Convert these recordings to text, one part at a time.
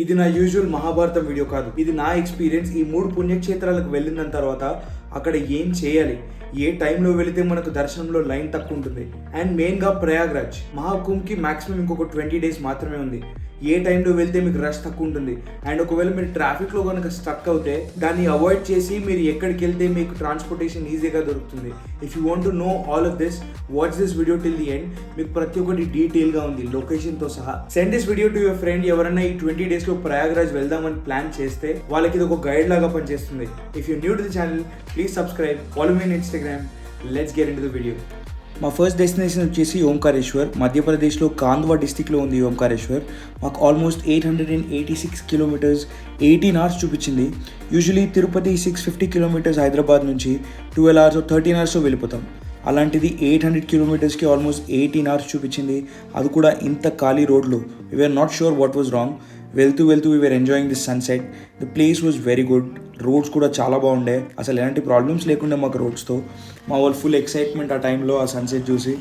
ఇది నా usual Mahabharatam video కాదు. ఇది నా ఎక్స్పీరియన్స్. ఈ 3 పుణ్యక్షేత్రాలకు వెళ్ళిన తర్వాత అక్కడ ఏం చేయాలి, ఏ టైంలో వెళితే మనకు దర్శనంలో లైన్ తక్కువ ఉంటుంది, అండ్ మెయిన్గా ప్రయాగ్రాజ్ మహాకుంభ్కి మాక్సిమం ఇంకొక 20 days మాత్రమే ఉంది. ఏ టైంలో వెళ్తే మీకు రష్ తక్కువ ఉంటుంది, అండ్ ఒకవేళ మీరు ట్రాఫిక్లో కనుక స్టక్ అవుతే దాన్ని అవాయిడ్ చేసి మీరు ఎక్కడికి వెళ్తే మీకు ట్రాన్స్పోర్టేషన్ ఈజీగా దొరుకుతుంది. If you want to know all of this, watch this video till the end. మీకు ప్రతి ఒక్కటి డీటెయిల్గా ఉంది లొకేషన్తో సహా. Send this video to your friend. ఎవరైనా ఈ 20 daysలో ప్రయాగ్రాజ్ వెళ్దామని ప్లాన్ చేస్తే వాళ్ళకి ఇది ఒక గైడ్ లాగా పనిచేస్తుంది. If you new to the channel, please subscribe, follow me in Instagram. Let's get into the video. మా ఫస్ట్ డెస్టినేషన్ వచ్చేసి ఓంకారేశ్వర్. మధ్యప్రదేశ్లో కాంద్వా డిస్టిక్లో ఉంది ఓంకారేశ్వర్. మాకు ఆల్మోస్ట్ 886 kilometers, 18 hours చూపించింది. యూజువలీ తిరుపతి 650 kilometers హైదరాబాద్ నుంచి 12 hours 13 hours వెళ్ళిపోతాం. అలాంటిది 800 kilometersకి ఆల్మోస్ట్ 18 hours చూపించింది. అది కూడా ఇంత ఖాళీ రోడ్లో. We are not sure what was wrong. వెళ్తూ we were enjoying this sunset. The place was very good. Roads కూడా చాలా బాగుండే. అసలు ఎలాంటి ప్రాబ్లమ్స్ లేకుండే మాకు రోడ్స్తో. మా వాళ్ళు ఫుల్ ఎక్సైట్మెంట్ ఆ టైంలో ఆ సన్సెట్ చూసి.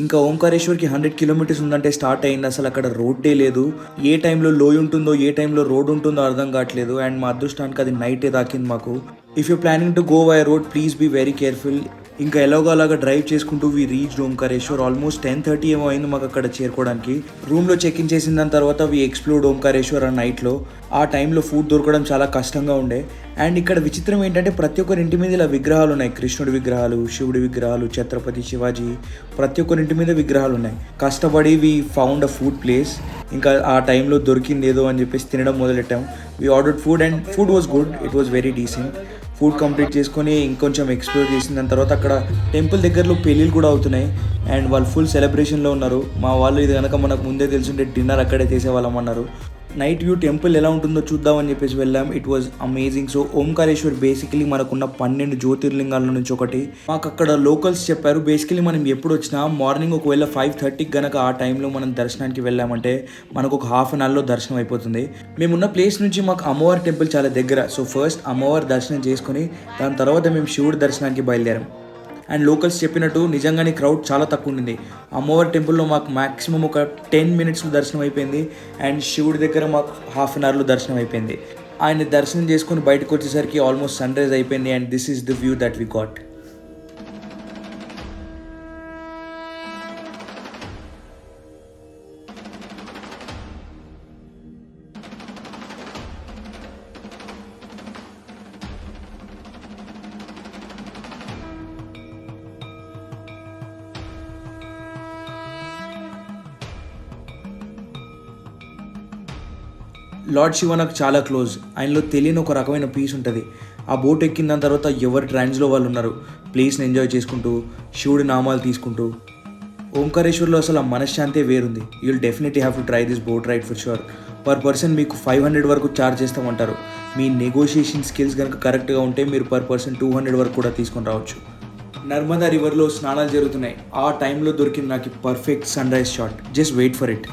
ఇంకా ఓంకారేశ్వర్కి 100 kilometers ఉందంటే స్టార్ట్ అయింది. అసలు అక్కడ రోడ్డే లేదు. ఏ టైంలో లోయ ఉంటుందో ఏ టైంలో రోడ్ ఉంటుందో అర్థం కావట్లేదు. అండ్ మా అదృష్టానికి అది నైటే తాకింది మాకు. If you planning to go by road, please be very careful. ఇంకా ఎలాగో అలాగా డ్రైవ్ చేసుకుంటూ వీ రీచ్ ఓంకారేశ్వర్. ఆల్మోస్ట్ 10:30 ఏమో అయింది మాకు అక్కడ చేరుకోవడానికి. రూమ్లో చెక్ ఇన్ చేసిన దాని తర్వాత వీ ఎక్స్ప్లోర్డ్ ఓంకారేశ్వర్ ఆ నైట్లో. ఆ టైంలో ఫుడ్ దొరకడం చాలా కష్టంగా ఉండే. అండ్ ఇక్కడ విచిత్రం ఏంటంటే ప్రతి ఒక్కరి ఇంటి మీద ఇలా విగ్రహాలు ఉన్నాయి. కృష్ణుడి విగ్రహాలు, శివుడి విగ్రహాలు, ఛత్రపతి శివాజీ, ప్రతి ఒక్కరి ఇంటి మీద విగ్రహాలు ఉన్నాయి. కష్టపడి we found a food place. ఇంకా ఆ టైంలో దొరికింది ఏదో అని చెప్పేసి తినడం మొదలెట్టాం. We ordered food and food was good. It was very decent. Food complete చేసుకొని ఇంకొంచెం ఎక్స్ప్లోర్ చేసిన దాని తర్వాత అక్కడ టెంపుల్ దగ్గరలో పెళ్ళిళ్ళు కూడా అవుతున్నాయి. అండ్ వాళ్ళు ఫుల్ సెలబ్రేషన్లో ఉన్నారు. మా వాళ్ళు ఇది కనుక మనకు ముందే తెలుసుంటే డిన్నర్ అక్కడే చేసేవాళ్ళం అన్నారు. నైట్ వ్యూ టెంపుల్ ఎలా ఉంటుందో చూద్దామని చెప్పేసి వెళ్ళాం. It was amazing. So Omkareshwar basically మనకున్న 12 జ్యోతిర్లింగాల నుంచి ఒకటి. మాకు అక్కడ లోకల్స్ చెప్పారు బేసికలీ మనం ఎప్పుడు వచ్చినా మార్నింగ్ ఒకవేళ 5:30 గనక ఆ టైంలో మనం దర్శనానికి వెళ్ళామంటే మనకు ఒక హాఫ్ అన్ అవర్లో దర్శనం అయిపోతుంది. మేమున్న ప్లేస్ నుంచి మాకు అమ్మవారి టెంపుల్ చాలా దగ్గర. సో ఫస్ట్ అమ్మవారి దర్శనం చేసుకుని దాని తర్వాత మేము శివుడి దర్శనానికి బయలుదేరాం. అండ్ లోకల్స్ చెప్పినట్టు నిజంగానే క్రౌడ్ చాలా తక్కువ ఉండింది. అమ్మవారి టెంపుల్లో మాకు మ్యాక్సిమం ఒక 10 minutesలో దర్శనం అయిపోయింది. అండ్ శివుడి దగ్గర మాకు హాఫ్ అన్ అవర్లో దర్శనం అయిపోయింది. ఆయన దర్శనం చేసుకుని బయటకు వచ్చేసరికి ఆల్మోస్ట్ సన్ రైజ్ అయిపోయింది. And this is the view that we got. Lord Shiva నాకు చాలా క్లోజ్. ఆయనలో తెలియని ఒక రకమైన పీస్ ఉంటుంది. ఆ బోట్ ఎక్కిన దాని తర్వాత ఎవరి ట్రైన్స్లో వాళ్ళు ఉన్నారు, ప్లేస్ని ఎంజాయ్ చేసుకుంటూ శివుడి నామాలు తీసుకుంటూ. ఓంకారేశ్వర్లో అసలు ఆ మనశ్శాంతే వేరుంది. You will definitely have to try this boat ride for sure. Per person మీకు 500 వరకు ఛార్జ్ చేస్తామంటారు. మీ నెగోషియేషన్ స్కిల్స్ కనుక కరెక్ట్గా ఉంటే మీరు పర్ పర్సన్ 200 వరకు కూడా తీసుకొని రావచ్చు. నర్మదా రివర్లో స్నానాలు జరుగుతున్నాయి. ఆ టైంలో దొరికింది నాకు perfect sunrise shot. Just wait for it.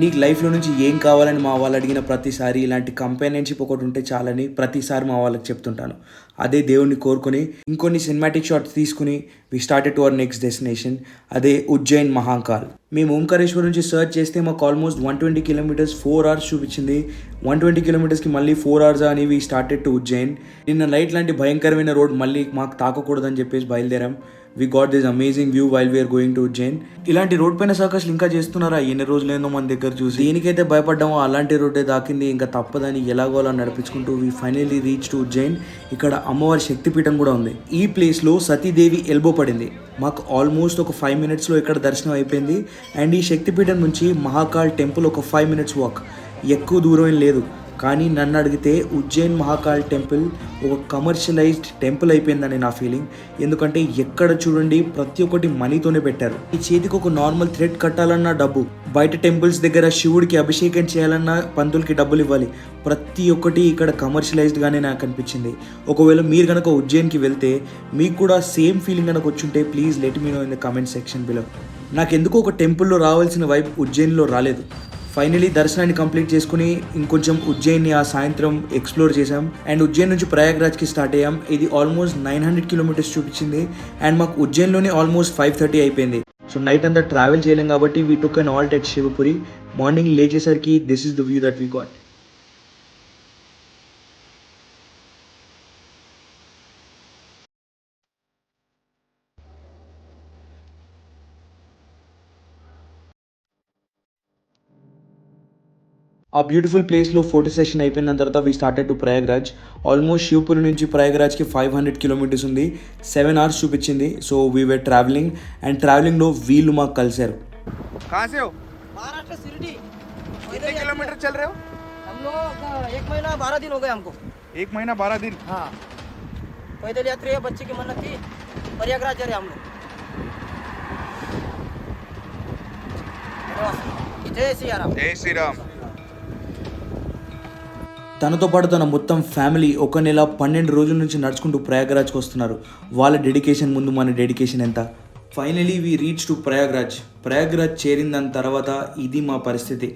నీకు లైఫ్లో నుంచి ఏం కావాలని మా వాళ్ళు అడిగిన ప్రతిసారి ఇలాంటి కంపానియన్షిప్ ఒకటి ఉంటే చాలని ప్రతిసారి మా వాళ్ళకి చెప్తుంటాను. అదే దేవుణ్ణి కోరుకొని ఇంకొన్ని సినిమాటిక్ షాట్స్ తీసుకుని we started to our next destination. అదే ఉజ్జయిన్ మహాకాల్. మేము ఓంకారేశ్వర్ నుంచి సర్చ్ చేస్తే మాకు ఆల్మోస్ట్ 120 kilometers 4 hours చూపించింది. 120 kilometersకి మళ్ళీ 4 hours అని వి స్టార్టెడ్ టు ఉజ్జయిన్. నిన్న నైట్ లాంటి భయంకరమైన రోడ్ మళ్ళీ మాకు తాకకూడదని చెప్పేసి బయలుదేరాం. We got this amazing view while we're going to Ujjain. ఇలాంటి రోడ్ పైన సర్కస్లు ఇంకా చేస్తున్నారా? ఎన్ని రోజులైందో మన దగ్గర చూసి. దేనికైతే భయపడ్డామో అలాంటి రోడ్డే దాకింది. ఇంకా తప్పదని ఎలాగో అలా నడిపించుకుంటూ వి ఫైనల్లీ రీచ్ టు ఉజ్జయిన్. ఇక్కడ అమ్మవారి శక్తిపీఠం కూడా ఉంది. ఈ ప్లేస్లో సతీదేవి ఎల్బో పడింది. మాకు ఆల్మోస్ట్ ఒక 5 minutesలో ఇక్కడ దర్శనం అయిపోయింది. అండ్ ఈ శక్తిపీఠం నుంచి మహాకాల్ టెంపుల్ ఒక 5 minutes వాక్. ఎక్కువ దూరం ఏం లేదు. కానీ నన్ను అడిగితే ఉజ్జయిన్ మహాకాల్ టెంపుల్ ఒక కమర్షియలైజ్డ్ టెంపుల్ అయిపోయిందని నా ఫీలింగ్. ఎందుకంటే ఎక్కడ చూడండి ప్రతి ఒక్కటి మనీతోనే పెట్టారు. ఈ చేతికి ఒక నార్మల్ థ్రెడ్ కట్టాలన్నా డబ్బు, బయట టెంపుల్స్ దగ్గర శివుడికి అభిషేకం చేయాలన్నా పంతులకి డబ్బులు ఇవ్వాలి. ప్రతి ఒక్కటి ఇక్కడ కమర్షియలైజ్డ్గానే నాకు అనిపించింది. ఒకవేళ మీరు కనుక ఉజ్జయిన్కి వెళ్తే మీకు కూడా సేమ్ ఫీలింగ్ కనుక వచ్చుంటే please let me know in the comment section below. నాకు ఎందుకో ఒక టెంపుల్లో రావాల్సిన వైబ్ ఉజ్జయిన్లో రాలేదు. ఫైనలీ దర్శనాన్ని కంప్లీట్ చేసుకుని ఇంకొంచెం ఉజ్జయిన్ని ఆ సాయంత్రం ఎక్స్ప్లోర్ చేసాం అండ్ ఉజ్జయిన్ నుంచి ప్రయాగ్రాజ్కి స్టార్ట్ అయ్యాం. ఇది ఆల్మోస్ట్ 900 కిలోమీటర్స్ చూపించింది అండ్ మాకు ఉజ్జయిన్లోనే ఆల్మోస్ట్ 5:30 అయిపోయింది. సో నైట్ అంతా ట్రావెల్ చేయలేం కాబట్టి we took an halt at Shivpuri. Morning లేచేసరికి this is the view that we got. ఆ బ్యూటిఫుల్ ప్లేస్లో ఫోటో సెషన్ అయిపోయిన తర్వాత we started to Prayagraj. Almost Shivpuri నుంచి ప్రయాగ్రాజ్కి 500 కిలోమీటర్స్ ఉంది. 7 hours చూపించింది. So we were travelling and ట్రావెలింగ్లో వీళ్ళు మాకు కలిశారు. कहाँ से हो? महाराष्ट्र शिरडी। कितने किलोमीटर चल रहे हो? हम लोग 1 महीना 12 दिन हो गए हमको। 1 महीना 12 दिन। हाँ, पैदल यात्री है, बच्चे की मन्नत थी, प्रयागराज जा रहे हम लोग। जय सिया राम। जय श्री राम। తనతో పాటు తన మొత్తం ఫ్యామిలీ 1 నెల 12 రోజుల నుంచి నడుచుకుంటూ ప్రయాగరాజ్కి వస్తున్నారు. వాళ్ళ డెడికేషన్ ముందు మన డెడికేషన్ ఎంత. Finally we reach to Prayagraj. Prayagraj చేరిన దాని తర్వాత ఇది మా పరిస్థితి.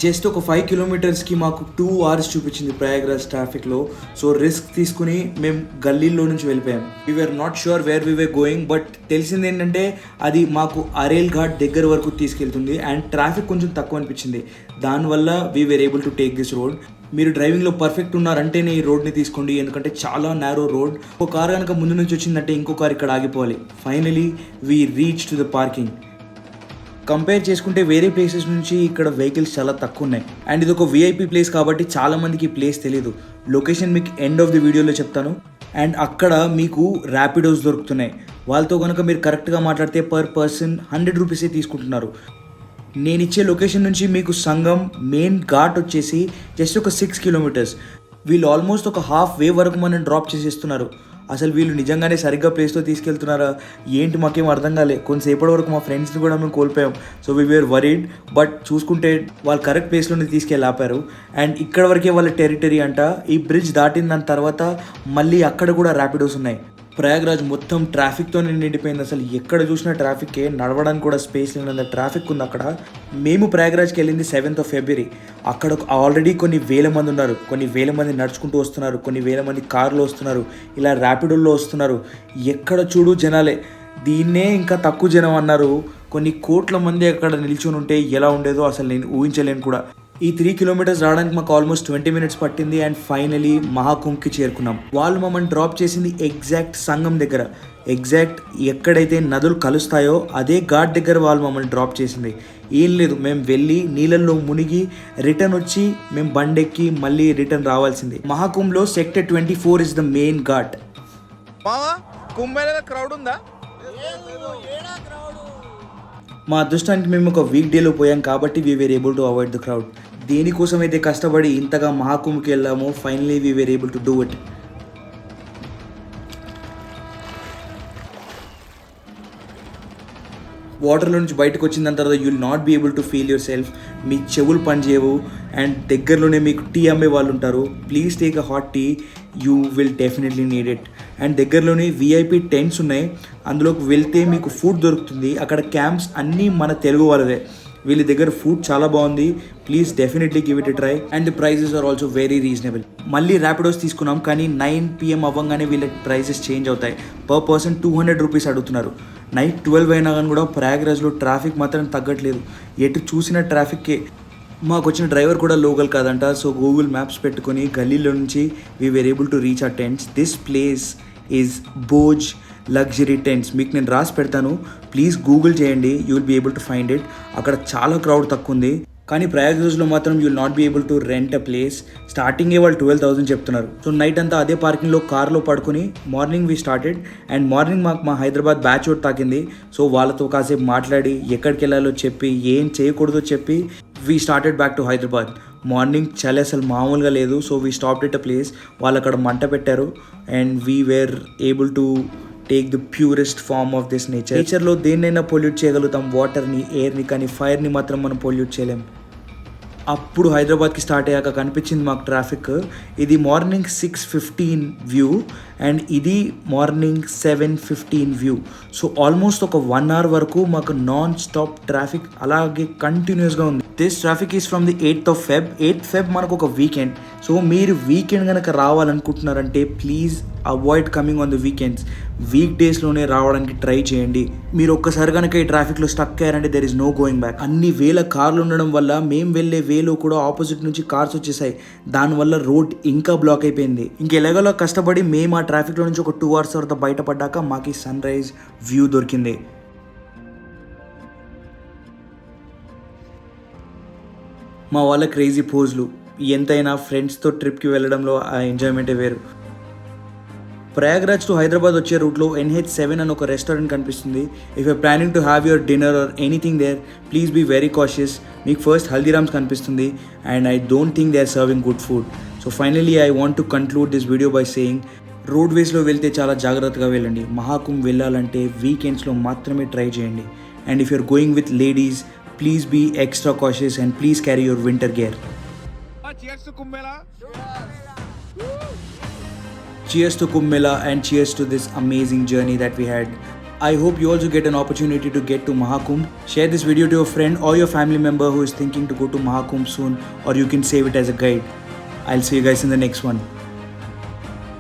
జస్ట్ ఒక 5 కిలోమీటర్స్కి మాకు 2 hours చూపించింది ప్రయాగ్రాజ్ ట్రాఫిక్లో. సో రిస్క్ తీసుకుని మేము గల్లీలో నుంచి వెళ్ళిపోయాం. We were not sure where we were going, but తెలిసింది ఏంటంటే అది మాకు అరేల్ ఘాట్ దగ్గర వరకు తీసుకెళ్తుంది అండ్ ట్రాఫిక్ కొంచెం తక్కువ అనిపించింది. దానివల్ల we were able to take this road. మీరు డ్రైవింగ్లో పర్ఫెక్ట్ ఉన్నారంటేనే ఈ రోడ్ని తీసుకోండి, ఎందుకంటే చాలా నేరో రోడ్. ఒక కార్ కనుక ముందు నుంచి వచ్చిందంటే ఇంకో కార్ ఇక్కడ ఆగిపోవాలి. Finally we reach to the parking. Compare చేసుకుంటే వేరే ప్లేసెస్ నుంచి ఇక్కడ వెహికల్స్ చాలా తక్కువ ఉన్నాయి అండ్ ఇది ఒక విఐపీ ప్లేస్ కాబట్టి చాలామందికి ఈ ప్లేస్ తెలియదు. లొకేషన్ మీకు ఎండ్ ఆఫ్ ది వీడియోలో చెప్తాను. అండ్ అక్కడ మీకు ర్యాపిడోస్ దొరుకుతున్నాయి. వాళ్ళతో కనుక మీరు కరెక్ట్గా మాట్లాడితే పర్ పర్సన్ 100 రూపీసే తీసుకుంటున్నారు. నేను ఇచ్చే లొకేషన్ నుంచి మీకు సంగం మెయిన్ ఘాట్ వచ్చేసి జస్ట్ ఒక 6 కిలోమీటర్స్. వీళ్ళు ఆల్మోస్ట్ ఒక హాఫ్ వే వరకు మనం డ్రాప్ చేసేస్తున్నారు. అసలు వీళ్ళు నిజంగానే సరిగ్గా ప్లేస్తో తీసుకెళ్తున్నారా ఏంటి మాకేం అర్థం కాలే. కొంతసేపటి వరకు మా ఫ్రెండ్స్ని కూడా మేము కోల్పోయాం. So we were worried, but చూసుకుంటే వాళ్ళు కరెక్ట్ ప్లేస్లోనే తీసుకెళ్ళి ఆపారు. అండ్ ఇక్కడ వరకే వాళ్ళ టెరిటరీ అంట. ఈ బ్రిడ్జ్ దాటిన దాని తర్వాత మళ్ళీ అక్కడ కూడా ర్యాపిడోస్ ఉన్నాయి. ప్రయాగ్రాజ్ మొత్తం ట్రాఫిక్తో నిండిపోయింది. అసలు ఎక్కడ చూసినా ట్రాఫిక్కే, నడవడానికి కూడా స్పేస్ లేనంత ట్రాఫిక్ ఉంది అక్కడ. మేము ప్రయాగ్రాజ్కి వెళ్ళింది 7th of February. అక్కడ ఆల్రెడీ కొన్ని వేల మంది ఉన్నారు, కొన్ని వేల మంది నడుచుకుంటూ వస్తున్నారు, కొన్ని వేల మంది కార్లో వస్తున్నారు, ఇలా ర్యాపిడోల్లో వస్తున్నారు. ఎక్కడ చూడు జనాలే. దీన్నే ఇంకా తక్కువ జనం అన్నారు. కొన్ని కోట్ల మంది అక్కడ నిల్చొని ఉంటే ఎలా ఉండేదో అసలు నేను ఊహించలేను కూడా. ఈ 3 kilometers రావడానికి మాకు ఆల్మోస్ట్ 20 minutes పట్టింది అండ్ ఫైనలీ మహాకుంభ్కి చేరుకున్నాం. వాళ్ళు మమ్మల్ని డ్రాప్ చేసింది ఎగ్జాక్ట్ సంగం దగ్గర. ఎగ్జాక్ట్ ఎక్కడైతే నదులు కలుస్తాయో అదే ఘాట్ దగ్గర వాళ్ళు మమ్మల్ని డ్రాప్ చేసింది. ఏం లేదు, మేము వెళ్ళి నీళ్ళల్లో మునిగి రిటర్న్ వచ్చి మేము బండెక్కి మళ్ళీ రిటర్న్ రావాల్సింది. మహాకుంభ్లో sector 24 is the main ghat. Crowd ఉందా? మా అదృష్టానికి మేము ఒక వీక్ డేలో పోయాం కాబట్టి we were able to avoid the crowd. దేనికోసం అయితే కష్టపడి ఇంతగా మహాకుంభ్కి వెళ్ళామో finally we were able to do it. వాటర్లో నుంచి బయటకు వచ్చిన దాని తర్వాత you will not be able to feel yourself. మీ చెవులు పనిచేయవు అండ్ దగ్గరలోనే మీకు టీ అమ్మే వాళ్ళు ఉంటారు. Please take a hot tea, you will definitely need it. And దగ్గరలోనే విఐపీ టెంట్స్ ఉన్నాయి, అందులోకి వెళ్తే మీకు ఫుడ్ దొరుకుతుంది. అక్కడ క్యాంప్స్ అన్నీ మన తెలుగు వాళ్ళదే. వీళ్ళ దగ్గర ఫుడ్ చాలా బాగుంది. Please definitely give it a try and the prices are also very reasonable. మళ్ళీ ర్యాపిడోస్ తీసుకున్నాం కానీ 9 PM అవ్వగానే వీళ్ళ ప్రైజెస్ చేంజ్ అవుతాయి. పర్ పర్సన్ 200 రూపీస్ అడుగుతున్నారు. నైట్ 12 అయినా కానీ కూడా ప్రయాగ్రాజ్లో ట్రాఫిక్ మాత్రం తగ్గట్లేదు. ఎటు చూసిన ట్రాఫిక్కే. మాకు వచ్చిన డ్రైవర్ కూడా లోకల్ కాదంట. సో గూగుల్ మ్యాప్స్ పెట్టుకొని గల్లీలో నుంచి we were able to reach our tents. This place is Bhoj luxury tents. మీకు నేను రాసి పెడతాను, ప్లీజ్ గూగుల్ చేయండి, you will be able to find it. అక్కడ చాలా క్రౌడ్ తక్కువ ఉంది కానీ ప్రయాగ్రాజ్లో మాత్రం you will not be able to rent a place. స్టార్టింగే వాళ్ళు 12,000 చెప్తున్నారు. సో నైట్ అంతా అదే పార్కింగ్లో కార్లో పడుకొని morning we started. And morning మాకు మా హైదరాబాద్ బ్యాచ్ ఒకటి తాకింది. సో వాళ్ళతో కాసేపు మాట్లాడి ఎక్కడికి వెళ్ళాలో చెప్పి ఏం చేయకూడదో చెప్పి we started back to Hyderabad. Morning చలి అసలు మామూలుగా లేదు. So we stopped at a place. వాళ్ళు అక్కడ మంట పెట్టారు and we were able to take the purest form of this nature. నేచర్లో దేన్నైనా పొల్యూట్ చేయగలుగుతాం, వాటర్ని, ఎయిర్ని, కానీ ఫైర్ని మాత్రం మనం పొల్యూట్ చేయలేం. అప్పుడు హైదరాబాద్కి స్టార్ట్ అయ్యాక కనిపించింది మాకు ట్రాఫిక్. ఇది మార్నింగ్ 6:15 వ్యూ అండ్ ఇది మార్నింగ్ 7:15 వ్యూ. సో ఆల్మోస్ట్ ఒక 1 hour వరకు మాకు నాన్ స్టాప్ ట్రాఫిక్ అలాగే కంటిన్యూస్గా ఉంది. This traffic is from the 8th of Feb. 8th Feb మనకు ఒక వీకెండ్. సో మీరు వీకెండ్ కనుక రావాలనుకుంటున్నారంటే please avoid coming on the weekends. Week డేస్లోనే రావడానికి ట్రై చేయండి. మీరు ఒక్కసారి కనుక ఈ ట్రాఫిక్లో స్టక్ అయ్యారంటే there is no going back. అన్ని వేల కార్లు ఉండడం వల్ల మేము వెళ్ళే వేలో కూడా ఆపోజిట్ నుంచి కార్స్ వచ్చేసాయి. దానివల్ల రోడ్ ఇంకా బ్లాక్ అయిపోయింది. ఇంకెలాగోలా కష్టపడి మేము ఆ ట్రాఫిక్లో నుంచి ఒక 2 hours తర్వాత బయటపడ్డాక మాకు సన్ రైజ్ వ్యూ దొరికింది. మా వాళ్ళ క్రేజీ పోజ్లు. ఎంతైనా ఫ్రెండ్స్తో ట్రిప్కి వెళ్ళడంలో ఆ ఎంజాయ్మెంటే వేరు. ప్రయాగ్రాజ్ టు హైదరాబాద్ వచ్చే రూట్లో NH7 అని ఒక రెస్టారెంట్ కనిపిస్తుంది. If you planning to have your dinner or anything there please be very cautious. మీకు ఫస్ట్ హల్దీరామ్స్ కనిపిస్తుంది and I don't think they are serving good food. So finally I want to conclude this video by saying రోడ్వేస్లో వెళ్తే చాలా జాగ్రత్తగా వెళ్ళండి. మహాకుంభ్ వెళ్ళాలంటే వీకెండ్స్లో మాత్రమే ట్రై చేయండి. And if you're going with ladies please be extra cautious and please carry your winter gear. Cheers to Kumbh Mela. Cheers to Kumbh Mela and cheers to this amazing journey that we had. I hope you also get an opportunity to get to Mahakumbh. Share this video to your friend or your family member who is thinking to go to Mahakumbh soon, or you can save it as a guide. I'll see you guys in the next one.